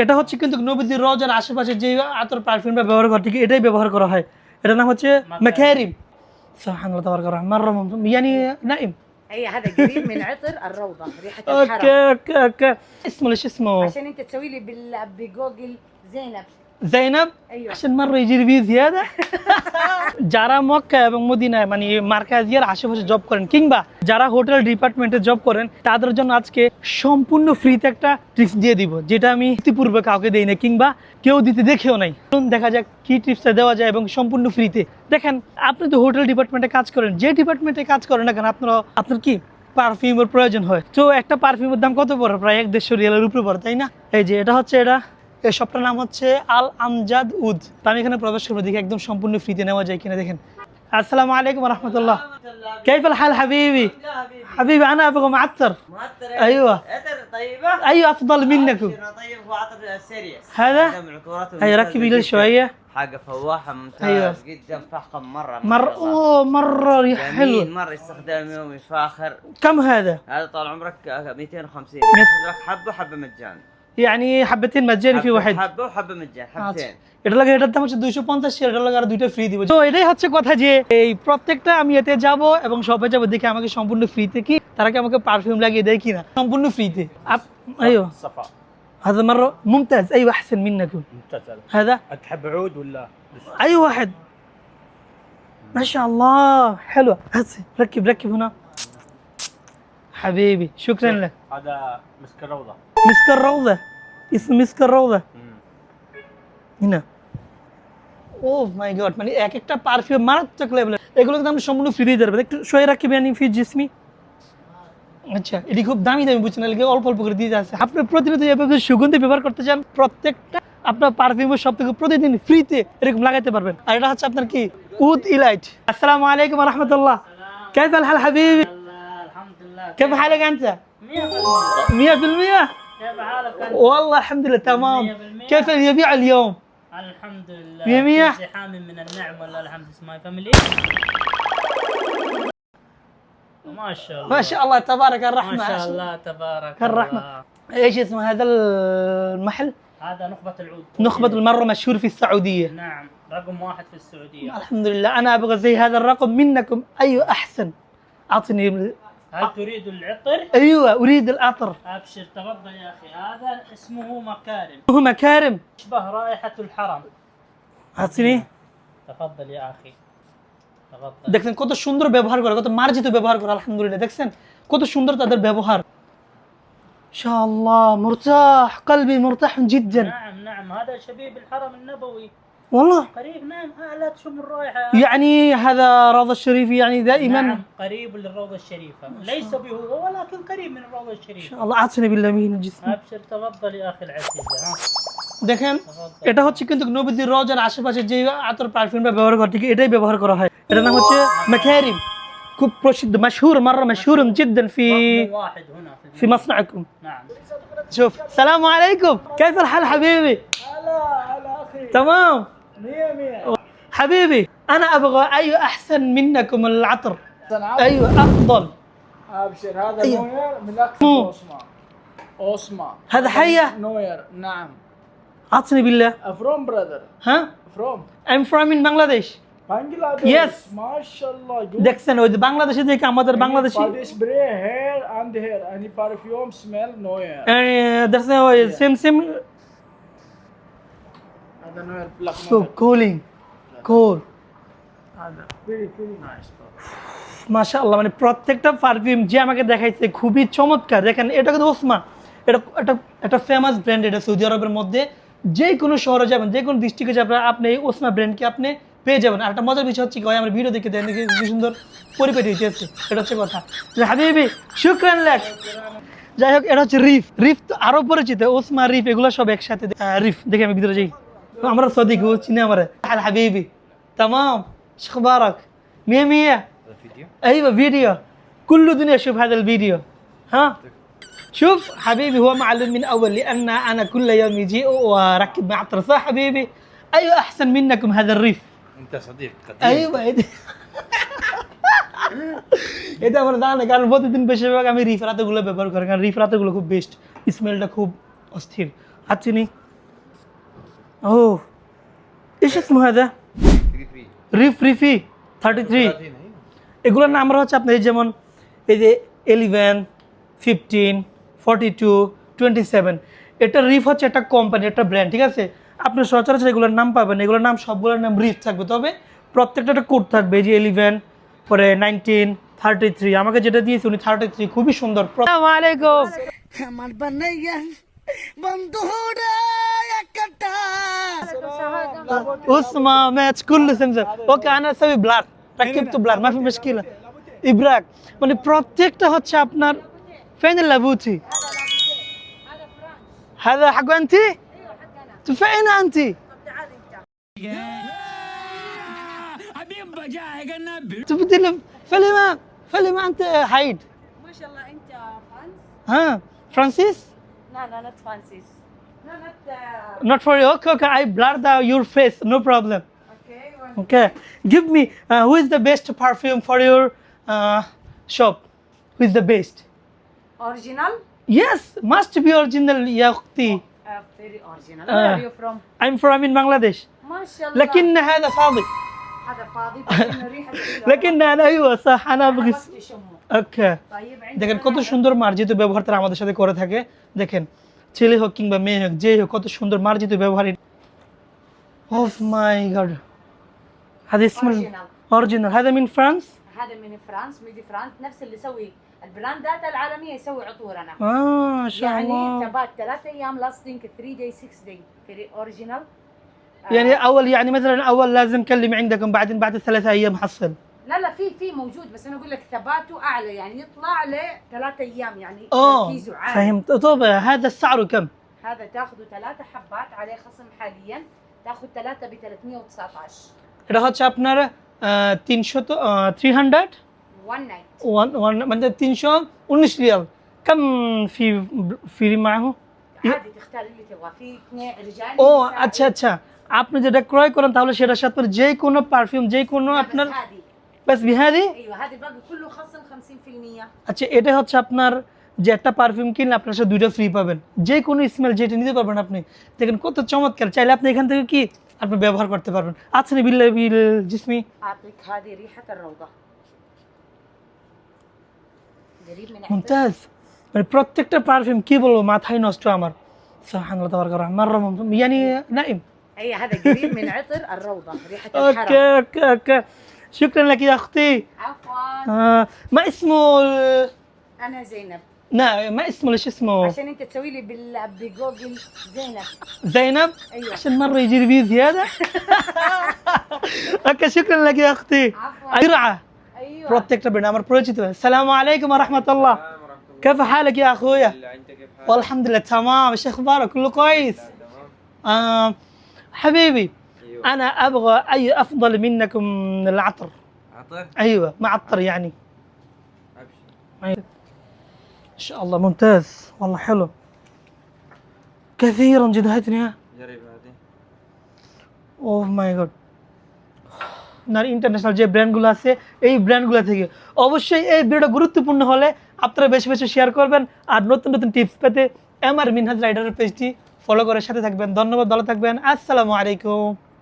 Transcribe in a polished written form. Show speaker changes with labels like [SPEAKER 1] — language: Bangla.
[SPEAKER 1] এটা হচ্ছে কিন্তু নবীদের রওজার আশেপাশে যে আতর পারফিউমটা ব্যবহার করে ঠিক এটাই ব্যবহার করা হয়। এটার নাম হচ্ছে মাকারিম। সুবহানাল্লাহ তাবারাক মাররা يعني نائم.
[SPEAKER 2] اي هذا قريب من عطر الروضه، ريحه الحرم.
[SPEAKER 1] اوكي اسمه ليش اسمه
[SPEAKER 2] عشان انت تسوي لي بجوجل زينب.
[SPEAKER 1] زينب
[SPEAKER 2] ايوه
[SPEAKER 1] عشان مره يجي فيه زياده. যারা মক্কা এবং মদিনায় মানে মার্কাজিয়ার আশেপাশে জব করেন কিংবা যারা হোটেল ডিপার্টমেন্টে জব করেন তাদের জন্য আজকে সম্পূর্ণ ফ্রিতে একটা টিপস দিয়ে দিব, যেটা আমি ইতিপূর্বে কাউকে দেই না কিংবা কেউ দিতে দেখেও নাই। দেখা যাক কি টিপসটা দেওয়া যায় এবং সম্পূর্ণ ফ্রিতে। দেখেন আপনি তো হোটেল ডিপার্টমেন্টে কাজ করেন, যে ডিপার্টমেন্টে কাজ করেন না কেন আপনার কি পারফিউমের প্রয়োজন হয়। তো একটা পারফিউমের দাম কত পড়ে? প্রায় 150 রিয়ালের উপরে পড়ে, তাই না? এই যে এটা হচ্ছে এই শপটার নাম হচ্ছে আল আমজাদ উদ। তো আমি এখানে প্রবেশ করবো, দেখি একদম সম্পূর্ণ ফ্রিতে নেওয়া যায় কিনা। দেখেন আসসালামু আলাইকুম ওয়া রাহমাতুল্লাহ। كيف الحال حبيبي؟ حبيبي انا ابغى معطر. ايوه
[SPEAKER 3] طيبه
[SPEAKER 1] ايوه افضل منكم.
[SPEAKER 3] طيب هو عطر سيريس
[SPEAKER 1] هذا هي ركبي لي شويه.
[SPEAKER 3] حاجه فواحه ممتاز
[SPEAKER 1] أيوة.
[SPEAKER 3] جدا فخم مره
[SPEAKER 1] مره ريحه حلوه.
[SPEAKER 3] مره استخدام يومي فاخر.
[SPEAKER 1] كم هذا
[SPEAKER 3] طال عمرك 250
[SPEAKER 1] مية.
[SPEAKER 3] خذ لك حبه مجان.
[SPEAKER 1] يعني حبتين مجاني في واحد.
[SPEAKER 3] حبه وحبه مجان حبتين.
[SPEAKER 1] এটা লাগে এটার দাম হচ্ছে 250 টাকা, এটার লাগে আর দুইটা ফ্রি দিব। তো এটাই হচ্ছে কথা যে এই প্রত্যেকটা আমি এতে যাব এবং সবাই যাব দেখে আমাকে সম্পূর্ণ ফ্রিতে কি তারা কি আমাকে পারফিউম লাগিয়ে দেয় কিনা সম্পূর্ণ ফ্রিতে। ايوه
[SPEAKER 4] صفاء
[SPEAKER 1] هذا مره ممتاز. ايوه احسن منكم.
[SPEAKER 4] ممتاز.
[SPEAKER 1] هذا
[SPEAKER 4] تحب عود ولا
[SPEAKER 1] اي واحد ما شاء الله حلوه. هات ركب هنا حبيبي شكرا لك.
[SPEAKER 4] هذا مسك الروضه.
[SPEAKER 1] مسك الروضه اسم مسك الروضه هنا. ও মাই গড, মানে এক একটা পারফিউম মারাত্মক লেভেলের, এগুলো কিন্তু আমরা সম্পূর্ণ ফ্রি দেবো। একটু সয়ে রাখি আনি ফি জিসমি। আচ্ছা এটি খুব দামি বুঝছেন, এগুলো অল্প অল্প করে দিয়ে যাচ্ছে। আপনি প্রতিনিয়ত এভাবে সুগন্ধি ব্যবহার করতে চান, প্রত্যেকটা আপনার পারফিউমের সব থেকে প্রতিদিন ফ্রিতে এরকম লাগাইতে পারবেন। আর এটা হচ্ছে আপনার কি উদ ইলাইট। আসসালামু আলাইকুম ওয়া রাহমাতুল্লাহ। كيف الحال حبيبي؟
[SPEAKER 2] الحمد لله.
[SPEAKER 1] كيف حالك انت؟
[SPEAKER 2] 100%.
[SPEAKER 1] 100%.
[SPEAKER 2] كيف حالك انت؟
[SPEAKER 1] والله الحمد لله تمام.
[SPEAKER 2] 100%.
[SPEAKER 1] كيف اليبيع اليوم؟
[SPEAKER 2] الحمد لله.
[SPEAKER 1] 100%.
[SPEAKER 2] في زحام من النعم ولا الحمد اسمها فاميلي. ما شاء الله
[SPEAKER 1] ما شاء الله تبارك الرحمة.
[SPEAKER 2] ما شاء الله تبارك
[SPEAKER 1] الرحمة.
[SPEAKER 2] الله.
[SPEAKER 1] ايش اسم هذا المحل؟
[SPEAKER 2] هذا نخبة العود.
[SPEAKER 1] نخبة مرة مشهور في السعودية.
[SPEAKER 2] نعم رقم 1 في السعودية.
[SPEAKER 1] الحمد لله. أنا أبغى زي هذا الرقم منكم. أيوة أحسن. أعطني.
[SPEAKER 2] هل تريد العطر؟
[SPEAKER 1] أيوة أريد العطر.
[SPEAKER 2] أبشر تفضل يا أخي. هذا اسمه مكارم،
[SPEAKER 1] هو مكارم.
[SPEAKER 2] يشبه رائحة الحرم.
[SPEAKER 1] أعطني.
[SPEAKER 2] تفضل يا أخي تفضل.
[SPEAKER 1] দেখছেন কত সুন্দর ব্যবহার করে, কত মার্জিত ব্যবহার করে। আলহামদুলিল্লাহ দেখছেন কত সুন্দর তাদের ব্যবহার। ইনশাআল্লাহ مرتاح قلبي مرتاح جدا.
[SPEAKER 2] نعم نعم هذا شبيه بالحرم النبوي
[SPEAKER 1] والله
[SPEAKER 2] قريب. نعم لا تشم الرائحة.
[SPEAKER 1] يعني هذا روضة الشريف يعني دائما.
[SPEAKER 2] نعم قريب للروضة الشريفة، ليس بهو ولكن قريب من الروضة
[SPEAKER 1] إن
[SPEAKER 2] الشريفة.
[SPEAKER 1] شاء الله أعطني بالله من الجسم.
[SPEAKER 2] أبشر تفضل يا أخي العزيز. ها
[SPEAKER 1] দেখেন
[SPEAKER 2] تفضل.
[SPEAKER 1] এটা হচ্ছে কিন্তু নবীদের রওজার আশেপাশে যে আতর পারফিউমটা ব্যবহার করে ঠিক এটাই ব্যবহার করা হয়। এটার নাম হচ্ছে মাকারিম। খুব প্রসিদ্ধ مشهور مرة مشهور جدا
[SPEAKER 2] رقم
[SPEAKER 1] في
[SPEAKER 2] 1 هنا
[SPEAKER 1] في مصنعكم.
[SPEAKER 2] نعم.
[SPEAKER 1] شوف السلام عليكم. كيف الحال حبيبي؟
[SPEAKER 4] هلا اخي.
[SPEAKER 1] تمام
[SPEAKER 4] 100.
[SPEAKER 1] حبيبي أنا أبغى أيوة أحسن منكم العطر. أيوة أفضل.
[SPEAKER 4] ابشر هذا
[SPEAKER 1] أيوة.
[SPEAKER 4] نوير من
[SPEAKER 1] مو.
[SPEAKER 4] اكثر اوسما.
[SPEAKER 1] هذا حية.
[SPEAKER 4] نوير نعم.
[SPEAKER 1] أعطني بالله.
[SPEAKER 4] فروم براذر.
[SPEAKER 1] ها
[SPEAKER 4] فروم
[SPEAKER 1] I'm from in Bangladesh.
[SPEAKER 4] بنجلاديش.
[SPEAKER 1] Yes.
[SPEAKER 4] ما شاء الله.
[SPEAKER 1] দেখছেন ওই যে বাংলাদেশে দেখে আমাদের Bangladeshi
[SPEAKER 4] body spray hair and hair any perfume smell nowhere.
[SPEAKER 1] দেখছেন ওই same
[SPEAKER 4] هذا نوير black
[SPEAKER 1] so
[SPEAKER 4] nowhere.
[SPEAKER 1] cooling cool.
[SPEAKER 4] هذا very nice.
[SPEAKER 1] মাশাআল্লাহ, মানে প্রত্যেকটা পারফিউম যে আমাকে দেখাইছে খুবই চমৎকার। দেখেন এটা কিন্তু ওসমা, এটা ফেমাস ব্র্যান্ড। এটা সৌদি আরবের মধ্যে যে কোনো শহরে যাবেন, যে কোনো ডিস্ট্রিক্টে যাবেন আপনি এই ওসমা ব্র্যান্ডকে আপনি পেয়ে যাবেন। আর একটা মজার বিষয় হচ্ছে কি আমার ভিডিও দেখে দেন দেখি কি সুন্দর পরিপাটি হয়েছে। এটা হচ্ছে কথা। হাবিবি শুকরান লাক। যাই হোক এটা হচ্ছে রিফ তো আরো পরিচিত, ওসমা রিফ এগুলো সব একসাথে। রিফ দেখে আমি ভিতরে যাই। আমরা সদিক ও চিনি আমার হাবিবি تمام. شو اخبارك؟ 100.
[SPEAKER 4] فيديو.
[SPEAKER 1] ايوه فيديو كل الدنيا شوف هذا الفيديو. ها شوف حبيبي هو معلم من اول لان انا كل يوم يجي واركب معطر صح حبيبي. ايوه احسن منكم هذا الريف.
[SPEAKER 4] انت صديق قديم.
[SPEAKER 1] ايوه এটা আমার জানা, কারণ প্রতিদিন বেশিরভাগ আমি রিফ রাতেগুলো ব্যবহার করি, কারণ রিফ রাতেগুলো খুব বেস্ট, স্মেলটা খুব অস্থির। عطيني اوه ايش اسمه هذا ريف ريفي 33 এগুলোর নাম হচ্ছে আপনার এই যেমন এই যে 11 15 42 27 এটা রিফ হচ্ছে একটা কোম্পানি একটা ব্র্যান্ড ঠিক আছে আপনি সচরাচর এগুলোর নাম পাবেন এগুলোর নাম সবগুলোর নাম রিফ থাকবে তবে প্রত্যেকটা একটা কোড থাকবে এই যে 11 পরে 19 33 আমাকে যেটা দিয়েছে উনি 33 খুবই সুন্দর আসসালামু আলাইকুম
[SPEAKER 5] আমার বানাইয়া বন্ধুরা একটা
[SPEAKER 1] اسمع ماتش كله سمسم اوكي انا اسوي بلار ركبت بلار ما في مشكله ابراك মানে প্রত্যেকটা হচ্ছে আপনার فين اللابوتي هذا حق انت فين انت تبدي فيلم انت حيد
[SPEAKER 5] ما شاء الله انت فرانس
[SPEAKER 1] ها فرانسيس
[SPEAKER 5] لا not Francis no not
[SPEAKER 1] not for you okay I blur your face no problem
[SPEAKER 5] okay
[SPEAKER 1] okay give me who is the best perfume for your shop who is the best
[SPEAKER 5] original
[SPEAKER 1] yes must be original يا اختي
[SPEAKER 5] very original where are you from
[SPEAKER 1] I'm from in Bangladesh
[SPEAKER 5] ما شاء الله
[SPEAKER 1] لكن هذا فاضي
[SPEAKER 5] هذا فاضي بس انه ريحه
[SPEAKER 1] لكن انا ايوه صح انا ابغى
[SPEAKER 5] تشمه
[SPEAKER 1] ওকে
[SPEAKER 5] طيب
[SPEAKER 1] দেখেন
[SPEAKER 5] عندنا
[SPEAKER 1] কত সুন্দর মার্জিত ব্যবহার তারা আমাদের সাথে করে থাকে দেখেন ছেলে হোক কিংবা মেয়ে হোক যে হোক কত সুন্দর মার্জিত ব্যবহার اوف ماي جاد هذا اسمه
[SPEAKER 5] Original.
[SPEAKER 1] اوريجينال هذا من فرانس
[SPEAKER 5] هذا من فرانس ميدي فرانس نفس اللي يسوي البراندات العالميه يسوي عطورنا
[SPEAKER 1] ما شاء
[SPEAKER 5] يعني
[SPEAKER 1] الله
[SPEAKER 5] تبات 3 ايام لاستنج 3 داي 6 داي في اوريجينال
[SPEAKER 1] يعني اول يعني مثلا اول لازم كلمي عندكم بعدين بعد 3 ايام حصل
[SPEAKER 5] لا في موجود بس انا اقول لك ثباته اعلى يعني يطلع ل 3 ايام يعني
[SPEAKER 1] اه
[SPEAKER 5] تركيزه عالي
[SPEAKER 1] فهمت طب هذا سعره كم
[SPEAKER 5] هذا تاخذه 3 حبات عليه خصم حاليا تاخذ 3 ب 319
[SPEAKER 1] এটা হচ্ছে আপনার 300
[SPEAKER 5] 1 نايت
[SPEAKER 1] মানে 319 রিয়াল كم في معه
[SPEAKER 5] عادي تختار اللي تبغاه في اثنين رجال
[SPEAKER 1] ও আচ্ছা আচ্ছা আপনি যেটা ক্রয় করেন তাহলে সেটার সাথে আপনার যে কোনো পারফিউম যে কোনো আপনার
[SPEAKER 5] هذه
[SPEAKER 1] বাস বিহারি
[SPEAKER 5] ايوه هذه الباقي كله خصم 50%
[SPEAKER 1] আচ্ছা এটা হচ্ছে আপনার যে একটা পারফিউম কিনলে আপনার সাথে দুইটা ফ্রি পাবেন যে কোনো স্মেল যেটা নিতে পারবেন আপনি দেখেন কত চমৎকার চাইলে আপনি এখান থেকে কি আপনি ব্যবহার করতে পারবেন আচ্ছা বিল জিসমি
[SPEAKER 5] اعطيك هذه ريحه الروضه قريب من
[SPEAKER 1] মুমতাজ মানে প্রত্যেকটা পারফিউম কি বলবো মাথায় নষ্ট আমার সুবহানাল্লাহ তাবারাক রহমান মাররা يعني نائم
[SPEAKER 5] اي هذا قريب من عطر الروضه ريحه
[SPEAKER 1] اوكي
[SPEAKER 5] الحرم
[SPEAKER 1] اوكي اوكي شكرا لك يا اختي
[SPEAKER 5] عفوا
[SPEAKER 1] ما اسمه
[SPEAKER 5] انا زينب
[SPEAKER 1] لا ما اسمه ليش اسمه
[SPEAKER 5] عشان انت تسوي لي بجوجل زينب
[SPEAKER 1] زينب
[SPEAKER 5] ايوه
[SPEAKER 1] عشان مرة يجي لي فيه زيادة اوكي شكرا لك يا اختي
[SPEAKER 5] عفوا
[SPEAKER 1] جرعة
[SPEAKER 5] ايوه
[SPEAKER 1] প্রত্যেকটা ব্র্যান্ড আমার পরিচিত السلام عليكم ورحمة الله كيف حالك يا اخويا والحمد لله تمام ايش اخبارك كله كويس حبيبي انا ابغى اي افضل منكم من العطر
[SPEAKER 3] عطر
[SPEAKER 1] ايوه معطر يعني
[SPEAKER 3] ابشر
[SPEAKER 1] ان شاء الله ممتاز والله حلو كثيرا جدهتني ها
[SPEAKER 3] جرب هذه
[SPEAKER 1] ওহ মাই গড আপনার ইন্টারন্যাশনাল যে ব্র্যান্ডগুলো আছে এই ব্র্যান্ডগুলো থেকে অবশ্যই এই ভিডিওটা গুরুত্বপূর্ণ হলে আপনারা বেশি বেশি শেয়ার করবেন আর নতুন নতুন টিপস পেতে এমআর মিনহাজ রাইডারের পেজটি ফলো করে সাথে থাকবেন ধন্যবাদ ভালো থাকবেন আসসালামু আলাইকুম